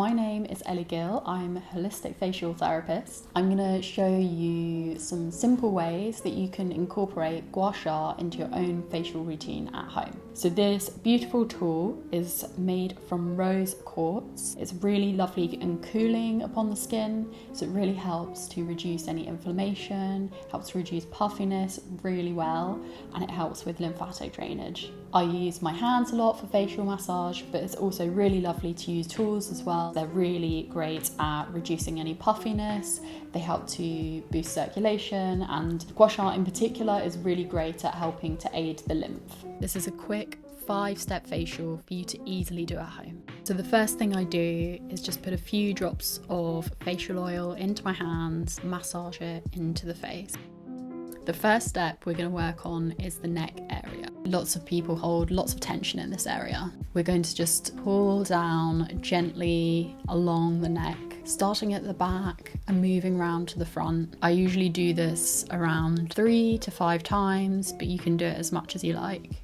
my name is Ellie Gill. I'm a holistic facial therapist. I'm going to show you some simple ways that you can incorporate gua sha into your own facial routine at home. So this beautiful tool is made from rose quartz. It's really lovely and cooling upon the skin, so it really helps to reduce any inflammation, helps reduce puffiness really well, and it helps with lymphatic drainage. I use my hands a lot for facial massage, but it's also really lovely to use tools as well. They're really great at reducing any puffiness. They help to boost circulation, and gua sha in particular is really great at helping to aid the lymph. This is a quick 5-step facial for you to easily do at home. So the first thing I do is just put a few drops of facial oil into my hands, massage it into the face. The first step we're going to work on is the neck area. Lots of people hold lots of tension in this area. We're going to just pull down gently along the neck, starting at the back and moving around to the front. I usually do this around 3 to 5 times, but you can do it as much as you like.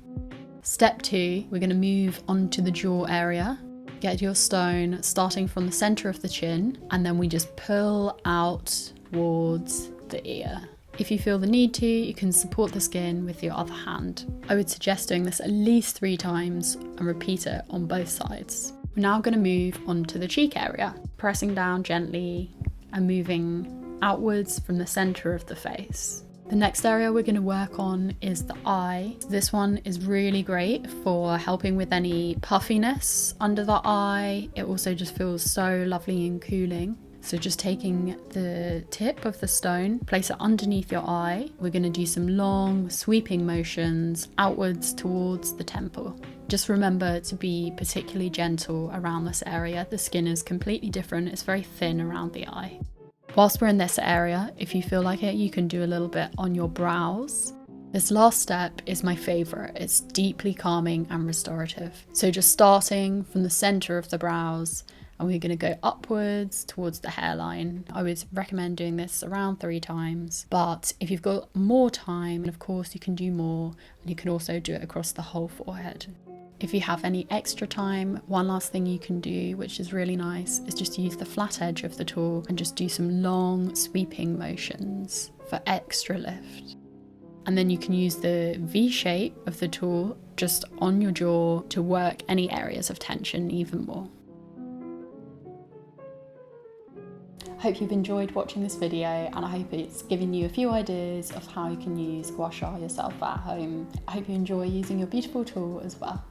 Step 2, we're going to move onto the jaw area. Get your stone starting from the center of the chin, and then we just pull out towards the ear. If you feel the need to, you can support the skin with your other hand. I would suggest doing this at least 3 times and repeat it on both sides. We're now going to move onto the cheek area, pressing down gently and moving outwards from the center of the face. The next area we're going to work on is the eye. This one is really great for helping with any puffiness under the eye. It also just feels so lovely and cooling. So just taking the tip of the stone, place it underneath your eye. We're going to do some long sweeping motions outwards towards the temple. Just remember to be particularly gentle around this area. The skin is completely different. It's very thin around the eye. Whilst we're in this area, if you feel like it, you can do a little bit on your brows. This last step is my favorite. It's deeply calming and restorative. So just starting from the center of the brows, and we're going to go upwards towards the hairline. I would recommend doing this around 3 times, but if you've got more time, of course you can do more, and you can also do it across the whole forehead. If you have any extra time, one last thing you can do, which is really nice, is just use the flat edge of the tool and just do some long sweeping motions for extra lift. And then you can use the V shape of the tool just on your jaw to work any areas of tension even more. I hope you've enjoyed watching this video, and I hope it's given you a few ideas of how you can use gua sha yourself at home. I hope you enjoy using your beautiful tool as well.